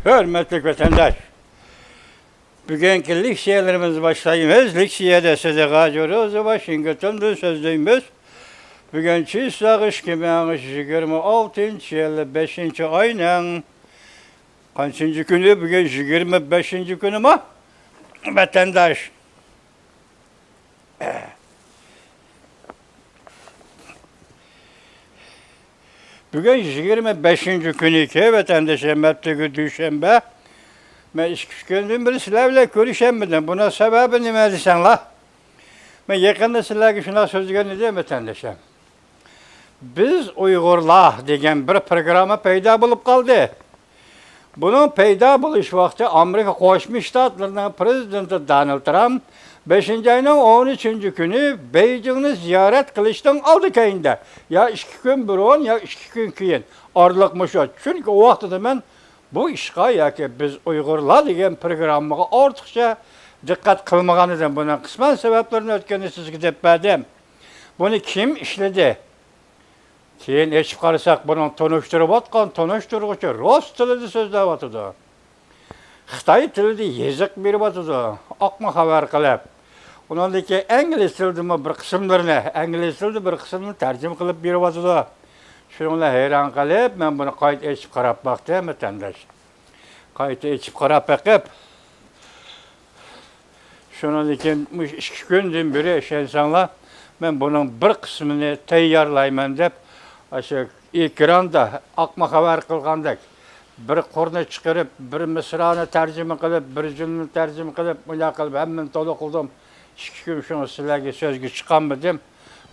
Hürmetli vatandaş, bugünkü liksiyelerimiz başlayımız. Liksiyede size gacıyoruz. Washington'da sözlüğümüz. Bugünkü sağış kimi 26. yılı 5. ayının kaçıncı günü? Bugün 25. günü mü? Vatandaş. Bugün 25. günü ki vatandaşa mepteki düşenbe. Ben iş gündüm bir sizlerle görüşemedim. Buna sebebi ne desen la? Ben yakında sizlerle şuna söz gönderdim vatandaşa. Biz Uygurlar degen bir programı peyda bulup kaldı. Bunun peyda buluş vakti Amerika Koşmuş Ştatlarının prezidenti Donald Trump 5. ayının 13. günü Beijing'ni ziyaret kılıştın aldı keyinde. Ya 2 gün burun ya 2 gün keyin. Arlıkmış o. Çünkü o vakti ben bu işga ya ki biz Uygurlar degen programı ortakça dikkat kılmagan edim. Bunun kısmen sebeplerini ötkeni siz gidip verdim. Bunu kim işledi? Keyin eşip karısak bunun tonuşturup atkan tonuşturucu Rus tilidi sözlep atıdı. Xitay tilidi yezik berip atıdı. Akma haber kılıp. Onundaki İngiliz tilidi bir kısımlarını, İngiliz tilidi bir kısımını tercüme kılıp berip atıdı. Şununla hayran kalıp, ben bunu kayıt eşip karap baktım vatandaş. Kayıt eşip karap bakıp, şunundaki 2 gündür biri insanlar, ben bunun bir kısmını tayarlayman dep, aşağı ekranda akma haber kılgandak. Bir korna çıkarıp, bir mısrağını tercüme kılıp, bir cümle tercüme kılıp, müla kılıp, hemen dolu kıldım. 2 gün şunu sizlerge sözgü çıkanmadım.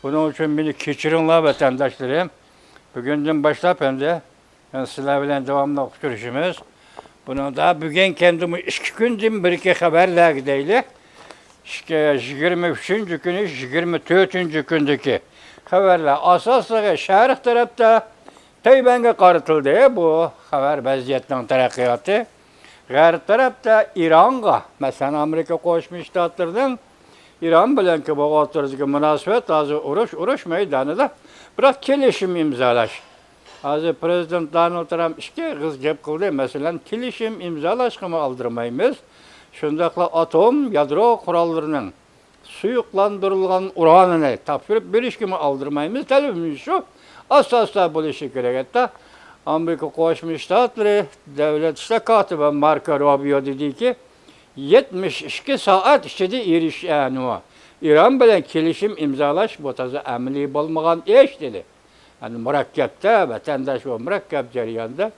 Bunun için beni keçirinler vatandaşlarım. Bugünden başlap hem de sizlerle devamlı görüşümüz. Bunu da bugün kendimi 2 gündür bir iki haberler gideyle. 23. günü, 24. gündeki haberler asaslığı şehir tarafta Tayvan'a qarıtıldı. Bu haber vəziyyətinin tərəqqiyatı. Qərb tarafta İran'a, mesela Amerika Koşmuş Ştatlarının İran bilen ki bu ortadaki münasebet azı uruş meydanında bırak kelişim imzalaş. Azı Prezident Donald Trump işte kız gep kıldı. Mesela kelişim imzalaşımı aldırmayımız. Şundakla atom, yadro kurallarının suyuklandırılan uranını tapşırıp bir işkimi aldırmayımız. Talebimiz şu, asla bu işi gerekette. Amerika Koşmuş Ştatları Devlet İşte Katibi Marco Rubio dedi ki, 72 saat içinde iriş o. İran bilen kelişim imzalaş bu tazı əmli bolmagan iş dedi. Yani mürekkepte, vatandaş o mürekkep ceriyanda.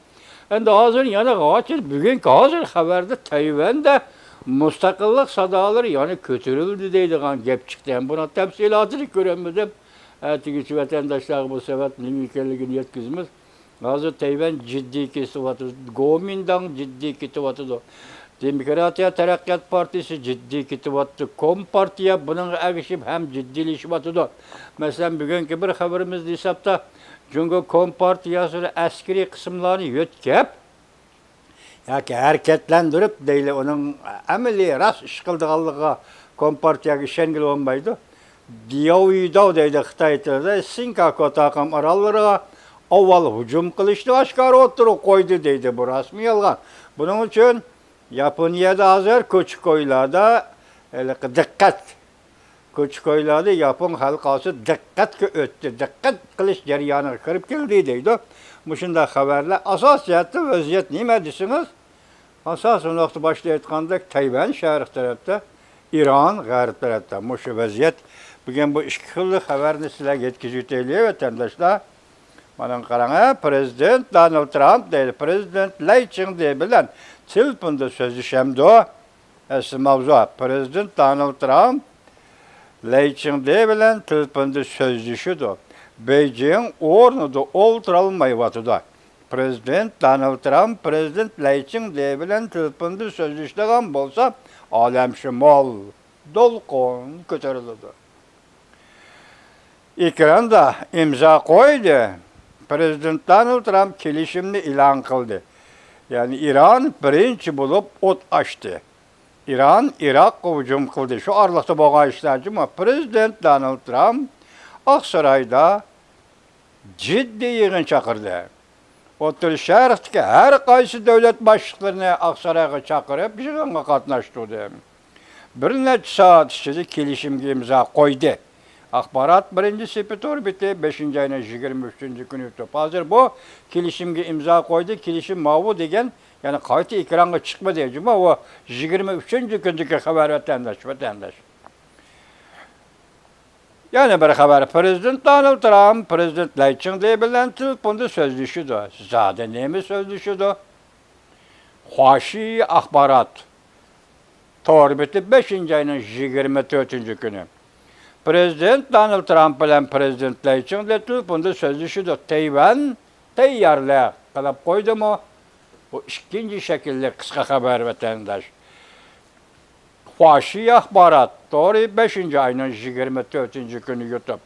Yani hazır yana kaçır, bugünkü hazır haberde Tayvan'da müstakillik sadaları yani kötürüldü deydi kan gep çıktı. Yani buna tepsilatını göremedim. Erteki vatandaşlar bu sefer limikeli yetkizimiz. Hazır Tayvan ciddi kesivatı, Gomindan ciddi kesivatı. Demokratiya Terakkiat Partisi ciddi kitibattı. Kompartiya bunun erişip hem ciddileşibatıdı. Mesela bugünkü bir haberimiz hesapta çünkü Kompartiyası askeri kısımlarını yötkep ki hareketlendirip değil onun ameli rast iş kıldığalığa Kompartiyaga şengil olmaydı. Diyavidav deydi Xitay Sinkako takım arallara avval hücum kılıştı aşkar oturup koydu deydi bu rasmi yalgan. Bunun için Japonya'da hazır küçük koylarda dikkat. Küçük koylarda Japon halkası dikkat öttü. Dikkat kılış ceryanı kırıp geldi deydi. Bu şimdi haberler asasiyette vaziyet ne desiniz? Asas nokta başlayıtkanda Tayvan şehir tarafta, İran garip tarafta. Bu şu vaziyet. Bugün bu işkilli haberini size yetkizü teyliyor vatandaşlar. Bana karana Prezident Donald Trump değil, Prezident Leiching diye bilen Tilpin'de sözleşemdi o. Esli mavzu. Prezident Donald Trump Leiching diye bilen Tilpin'de sözleşiyordu o. Beijing ornuda olturalmayıvatıda. Prezident Donald Trump, Prezident Leiching diye bilen Tilpin'de sözleştiğin bolsa alem şimal, dolkun kötürülüdü. Ekranda imza koydu. Prezident Donald Trump kelişimini ilan kıldı. Yani İran birinci bulup ot açtı. İran, Irak hücum kıldı. Şu arlıkta boğa işlerci ama Prezident Donald Trump Aksaray'da ciddi yığın çakırdı. O'rta Sharqdagi har qaysi davlat boshliqlarini Aqsaroyga chaqirib, yig'inga qatnashtirdi. Bir necha soat ichida kelishimga imzo qo'ydi. Axborot 1-september 5-ayning 23-kuni o'tdi. Hozir bu kelishimga imzo qo'ydi. Kelishim ma'vu degan, ya'ni qayta ekranga chiqmadi. Juma o 23-kundagi xabar vatandaş. Yani bir xabar, Prezident Donald Trump, Prezident Layching bilan telefonda so'zlashdi. Zada nima so'zlashdi? Xoshi axborot. To'g'ri 5-ayning 24-kuni. Prezident Donald Trump bilan Prezident Layching telefonda so'zlashdi. Tayvan tayyorlik qilib qo'ydimi? Bu ikkinchi shaklli qisqa xabar vatandaş. Xoshi axborot to'g'ri 5-ayning 24-kuni YouTube.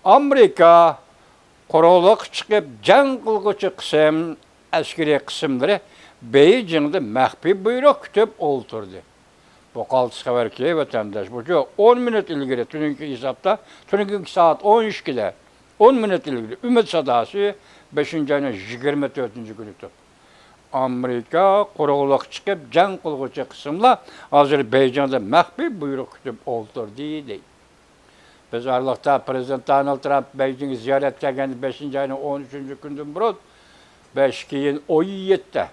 Amerika qurolliq chiqib jang qilguvchi qism askariy qismlari Beijingda maxfiy buyruq kutib o'ltirdi. Bu qaltis xabar ki vatandaş. Bu 10 minut ilgari tungi hisobda, tungi soat 12'da 10 minut ilgari Ümit sadası 5-ayning 24-kuni YouTube. Amerika qurolliq chiqib jang qilguvchi qismlar hozir Beijingda maxfiy buyruq kutib o'ltirdi deydi. Biz Arliqda Prezident Donald Trump Beijingga ziyorat qilgan 5-ayning 13-kunidan burun 5-17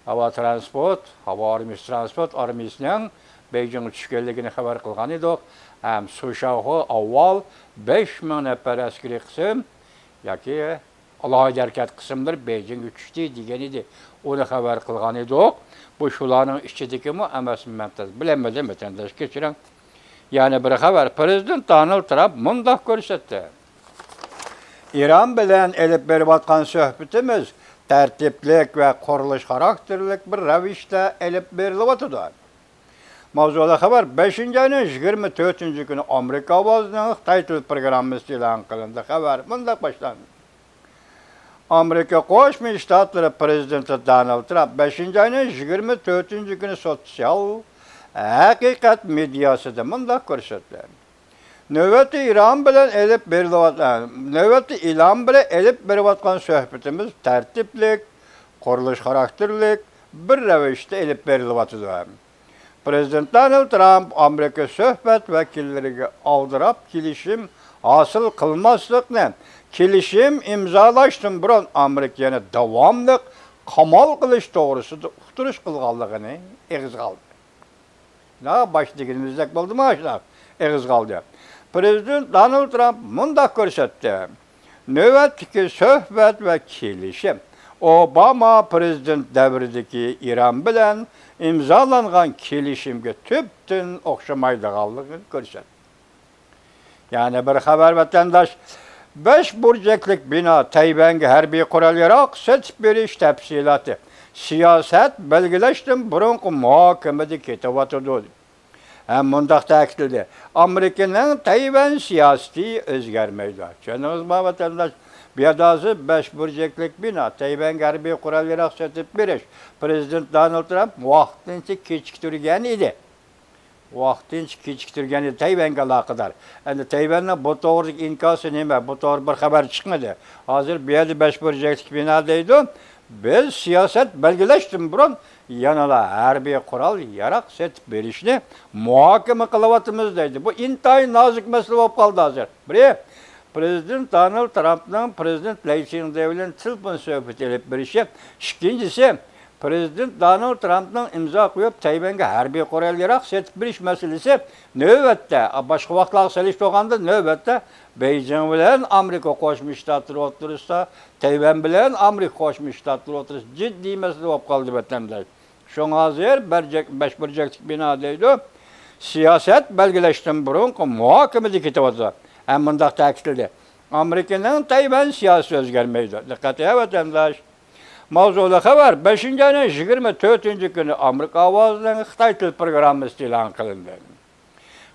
havo transport, havo armiyasining Beijingga tushganligini xabar qilgan edik. Ham Sushaho avval 5000 nafar askariy qism yoki alohida harakat qismlar Beijingga tushdi degan edi. Onu xabar qilgan edik. Bu shularning ichidagimi emasmi bilmadim vatandaş kechiring. Yani bir xabar, Prezident Donald Trump mundaq ko'rsatdi. İran bilan elib berayotgan suhbatimiz tartiblik ve qurilish xarakterlik bir ravishda elib berilyapti. Mavzuda xabar 5-ayning 24-kuni Amerika ovozining Xitoy til programmasi e'lon qilindi. Xabar mundaq boshlandi. Amerika Qo'shma Shtatlari prezidenti Donald Trump 5-ayning 24-kuni sotsial haqiqat mediasida mundaq ko'rsatdi. Növbəti İran bilan elib berayotgan suhbatimiz tartiblik, qurilish xarakterlik bir ravishda elib berilyapti. Prezident Donald Trump Amerika suhbat vakillariga oldirab kelishim hosil qilmaslikni, kelishim imzolashdan burun Amerikani davomli qamal qilish to'g'risida uqtirish qilganligini eg'iz qoldi. Na başligimizda bo'ldimi ashlar? Eg'iz qoldi. Prezident Donald Trump mundaq ko'rsatdi. Navbatdagi suhbat va kelishim Obama prezident davridagi İran bilan imzolangan kelishimga tubdan o'xshamaydiganligini ko'rsatdi. Yani bir xabar vatandaş 5 burcaklik bino Tayvanga harbiy qurol-yarog' sotib berish tafsiloti siyosat belgilashdan burungi muhokamada ketyapti. Hem mundaq ta'kidladi. Amerikaning Tayvan siyosati o'zgarmaydi. Tushundingizmi vatandaş? Bu yerda 5 burcaklik bino Tayvanga harbiy qurol-yarog' sotib berish Prezident Donald Trump vaqtincha kechiktirgan edi. Vaqtincha kechiktirgan edi Tayvanga aloqador. Endi Tayvanning bu to'g'ridagi inkosi nima? Bu to'g'ri bir xabar chiqmadi. Hozir bu yerda 5 burcaklik bino deydi. Biz siyosat belgilashdan burun yanala harbiy qurol-yarog' sotib berishni muhokama qilyapmiz deydi. Bu intayin nozik masala bo'lib qoldi hozir. Biri Prezident Donald Trumpning Prezident Layching bilan telefon suhbati olib berishi, ikkinchisi Prezident Donald Trumpning imzo qo'yib Tayvanga harbiy qurol-yarog' sotib berish masalasi navbatda, boshqa vaqtlarga solishtirganda navbatda Beijing bilan Amerika Qo'shma Shtatlari o'rtasida, Tayvan bilan Amerika Qo'shma Shtatlari o'rtasida jiddiy masala bo'lib qoldi vatandaş. Şoň hozir 5 burcaklik bino deydi. Siyosat belgilashdan burun muhokamada ketyapti. Hem mundaq ta'kidladi. Amerikaning Tayvan siyosati o'zgarmaydi. Diqqat et vatandaş. Mavzuda xabar 5-ayning 24-kuni Amerika ovozining Xitoy til programmasi e'lon qilindi.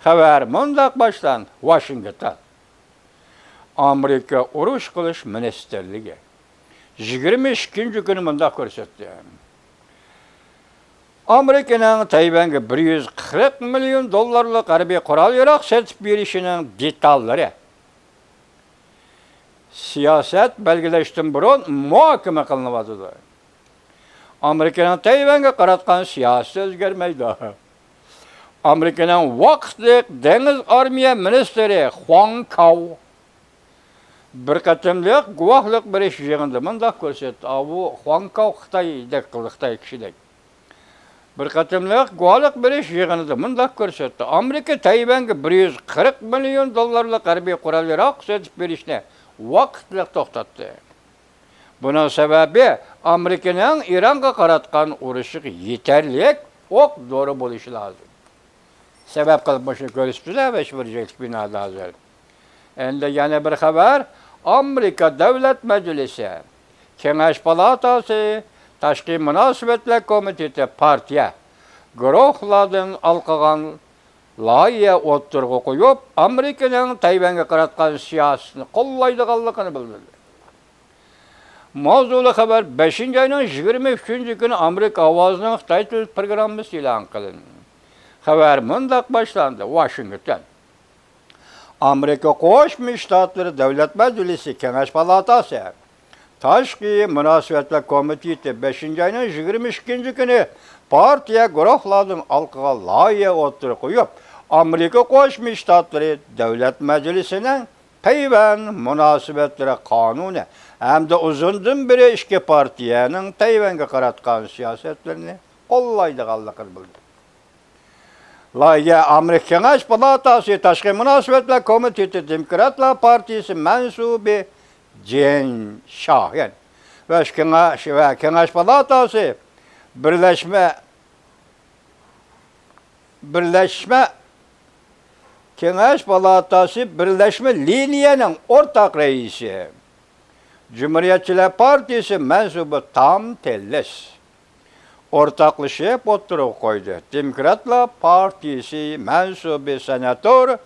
Xabar mundaq boshlandi. Washington. Amerika urush qilish ministerligi 22-kuni mundaq ko'rsatdi. Amerikaning Tayvanga 140 milyon dollarlik harbiy qurol-yarog' sotib berishining detallari siyaset belgileşten burun muhakeme kılınıvadıdır. Amerika'nın Tayvan'a qaratqan siyasi özgermeydi. Amerika'nın vaqtlik deniz armiya ministeri Huang Kao bir qatımlıq guvahlıq bir iş yığındı. Mındaq görsetdi. Bu Huang Kao Xitay kişidek. Bir qatımlıq guvahlıq bir iş yığındı. Mındaq görsetdi. Amerika Tayvan'a 140 milyon dollarlık harbiy qurallar aqsetib berishni vaqtlik to'xtatdi. Bunun sebebi Amerika'nın İran'a qaratqan uruşu yeterlik ok doğru buluşu lazım. Sebep kılıp başını görüştüler ve şıvırcılık binada hazır. Ende yana bir haber, Amerika Devlet Meclisi, Kengaş Palatası, Taşqi Münasibetler Komiteti partiya, guruhlardan alqıgan layıya oturgu koyup, Amerika'nın Tayvan'a qaratqan siyasını qo'llaydiganligini bildirdi. Mavzulu haber 5. ayının 23. günü Amerika Avazı'nın Xitay Tili programması ilan kılındı. Haber mındaq başlandı. Washington. Amerika Qo'shma Shtatları Devlet Meclisi Kengash Palatası Taşqi Münasibetler Komiteti 5. ayının 22. günü partiya guruhlardan alqıga layıya oturuq qo'yib, Amerika Qo'shma Shtatları Devlet Meclisi'nin Tayvan münasibetleri kanunu hem de uzundan beri iki partiyanın Tayvan'a qaratqan siyasetlerini qo'llaydiganligini bildi. Layığa Amerika Kengash Palatası Taşqi Münasibetler Komiteti Demokratlar Partisi mensubi Jen Shahin ve Kengash Palatası Birleşme Kengash Palatası Birleşme Liniye'nin ortak reisi Cumhuriyetçiler Partisi mensubu Tom Tillis ortaklaşıp oturup koydu. Demokratlar Partisi mensubu senatör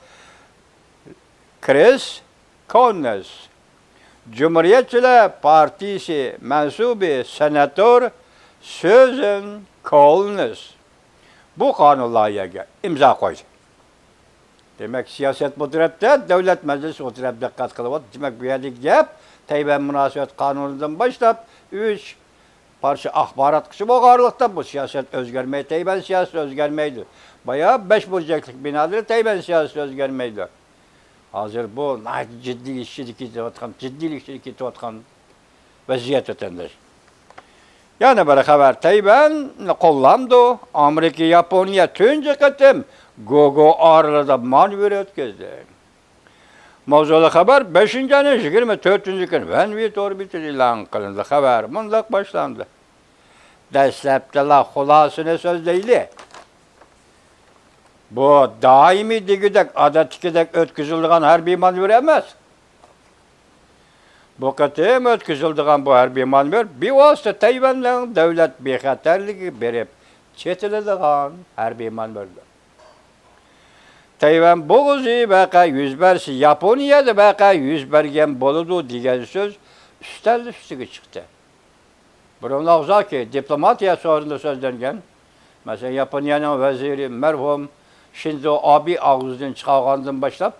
Chris Coons, Cumhuriyetçiler Partisi mensubu senatör Susan Collins bu kanun layığa imza koydu. Demek siyaset bu tarafta, devlet meclisi o tarafta dikkat kılıp, demek bu yerlik gap, Tayvan münasibet kanunundan başlayıp, 3 parça ahbarat kışı boğarlıkta bu siyaset özgermeyi, Tayvan siyaseti özgermeydi. Bayağı 5 burcaklık binaları Tayvan siyaseti özgermeydi. Hazır bu ciddilik tutkan vaziyet ötendir. Yani böyle haber Tayvan kullandı, Amerika, Japonya tünce katım, Gogo ağrılarda manevra etkizdi. Mavzulu haber 5. ayının 24. günü Venvit orbiti ilan kılındı. Haber mundaq başlandı. Dəstəbdələ xulasını söz deyili. Bu daimi digidek, adatikidek ötküzüldüğün hərbi manevra emas. Bu katım ötküzüldüğün bu hərbi manevra bir vasıta Tayvan'ın devlet bexatarlığı berip çetildiğin hərbi manevradır. Tayvan boğuzu vaka yüz bersi, Japonya'da vaka yüz bergen boludu diyen söz üstüge çıktı. Bunun ağza ki diplomatiya sorunlu sözlengen, mesela Japonya'nın veziri merhum Shinzo Abe ağzından çıkargandan başlap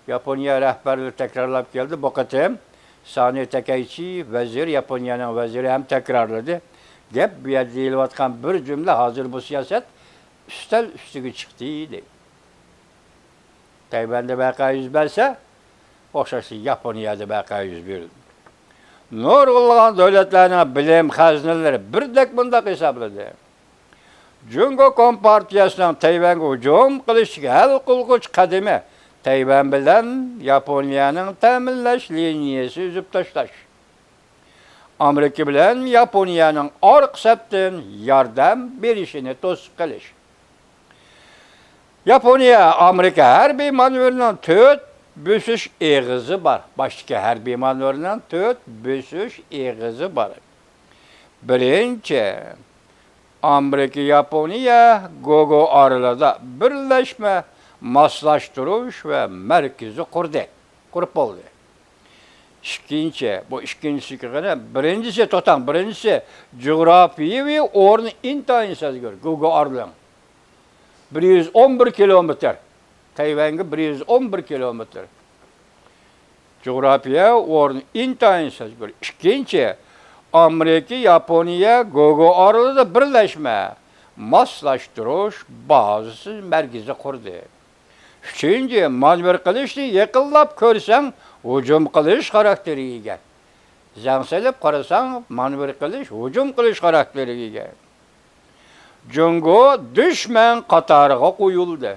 Japonya rehberliği tekrarlayıp geldi. Bu katım Sani Takaichi vezir, Japonya'nın veziri hem tekrarladı. Gep bir yer deyilatkan bir cümle hazır bu siyaset üstüge çıktıydı. Tayvan'da vaka yüz berse, oxşası Japonya'da vaka yüz verir. Nurgulluğun devletlerine bilim hazineleri bir dek bundaq hesapladı. Jungo Kompartiyasının Tayvan'a hücum kılışık hal kılgıç kademi Tayvan bilen Japonya'nın teminleş liniyesi üzüp taşlaş. Amerika bilen Japonya'nın ork septin yardım berişini tosuk kılış. Japonya, Amerika hərbi manevrinin 4 büsüş eğizi var. Başka hərbi manevrinin 4 büsüş eğizi var. Birinci, Amerika, Japonya, Gogo arasında birleşme, maslaştırış ve merkezi kurup oldu. İkinci, bu ikincisi birincisi coğrafiyi ve ornu intayin sezgör, Gogo arasında. 111 kilometre. Tayvan'a 111 kilometre. coğrafya orun intayin söz bir. İkinci, Amerika, Yaponiya, Gogo arasında birleşme, maslaştırış bazısı merkezi kurdu. Üçüncü, manevr kılıçlı yakınlap görsen, hücum kılıç karakteri ega. Zangselip karasan, manevr kılıç, hücum kılıç karakteri ega. Jungo düşman katarına koyuldu.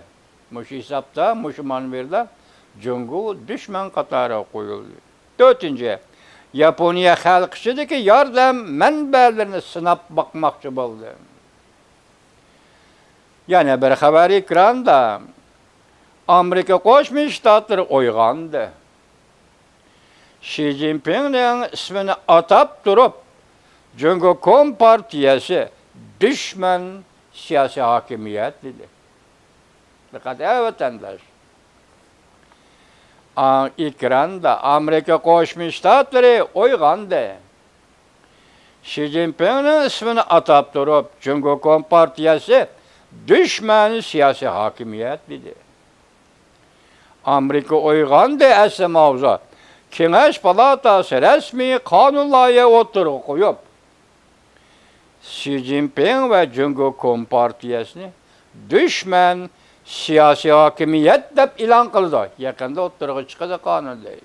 Muş hesapta, muş maneverde Jungo düşman katarına koyuldu. Dördüncü, Yaponiya halkışıdaki yardım menbelerini sınap bakmakçı oldu. Yani bir haber ekranda Amerika Koşmuş Ştatları oygandı. Xi Jinping'in ismini atap durup Jungo Kompartiyası düşman siyasi hakimiyet dedi. Dikkat vatandaş. Ekranda Amerika Koşmuş Ştatları oygandı. Xi Jinping'in ismini atap durup Jungo Kompartiyası düşman siyasi hakimiyet dedi. Amerika oygandı esi mavzu. Kengeş Palatası resmi kanunlaya oturup koyup Xi Jinping ve Jungo Kompartiyasını düşman siyasi hakimiyet dep ilan kıldı. Yakında oturup çıkacak kanun değil.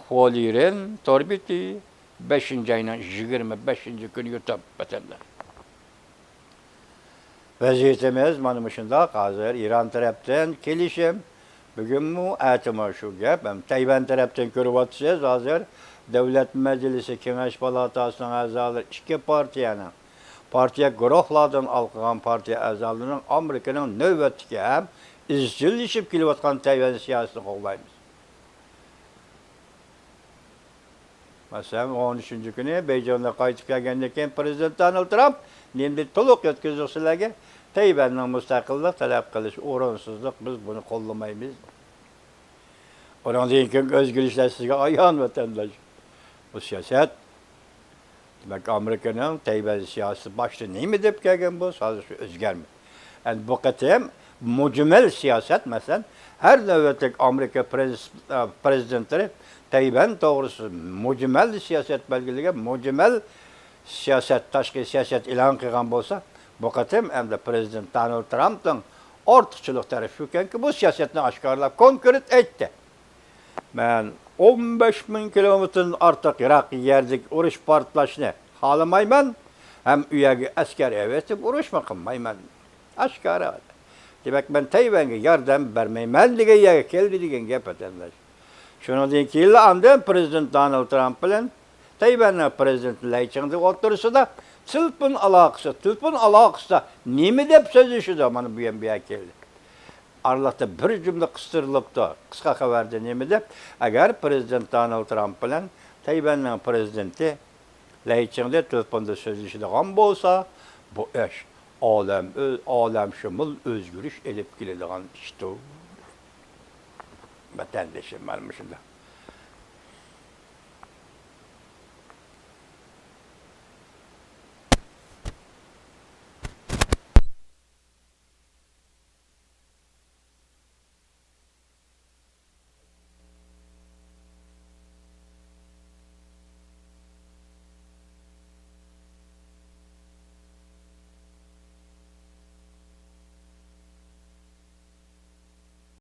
Holirin torbiti 5. ayının 25. günü yutup vatandaş. Vaziyetimiz manımışında hazır İran taraftan gelişim. Bugün bu eğitim şu gap. Tayvan taraftan görüp atacağız hazır. Devlet Meclisi Kengeş Palatası'nın azaları iki partiye guruhlardan alkılan partiye azalarının Amerika'nın növbetki hem izcilleşip kilovatkan Tayvan siyasetini kollayımız. Mesela 13. günü Beycan'da kayıtıp gelgendeki Prezident Donald Trump nemli toluk yetkizilirlerge Tayvan'ın müstakillik talep kılış, oransızlık biz bunu kollamayız. Onun için özgürlükler sizge ayağın vatandaş. Bu siyaset, demek Amerika'nın Tayvan siyaseti başta ne mi deyip gelgen bu? Sadece özgerme. Yani bu katım mucmel siyaset mesela her devletlik Amerika prezidentleri Tayvan doğrusu mucmel siyaset belgelige, mucmel siyaset, taşkı siyaset ilan kılgan bolsa, bu katım hem de Prezident Donald Trump'ın ortakçılık tarafı yokken ki bu siyasetini aşkarlap konkret etti. Ben 15.000 kilometrenin artık Irak yerdik uruş partlaşını halamayman, hem üyegi asker evetip uruşma kılmayman. Aşkara. Demek ben Tayvan'a yardım vermeymen diye yere keldi diyen gep edenler. Şunu deyin ki illa andım Prezident Donald Trump bilen Tayvan'ın prezidenti Layçın'da oturursa da telefon alakası da nemi dep sözleşi zamanı bu yan bir geldi. Arlakta bir cümle kıstırılıptı, kısa haberde nemi dep, eğer Prezident Donald Trump bilen Tayvan'ın prezidenti Layçın'da telefonda sözleşi de gan bolsa, bu iş alem şumul özgürüş elip gelediğin işte. Vatandaşım varmışında.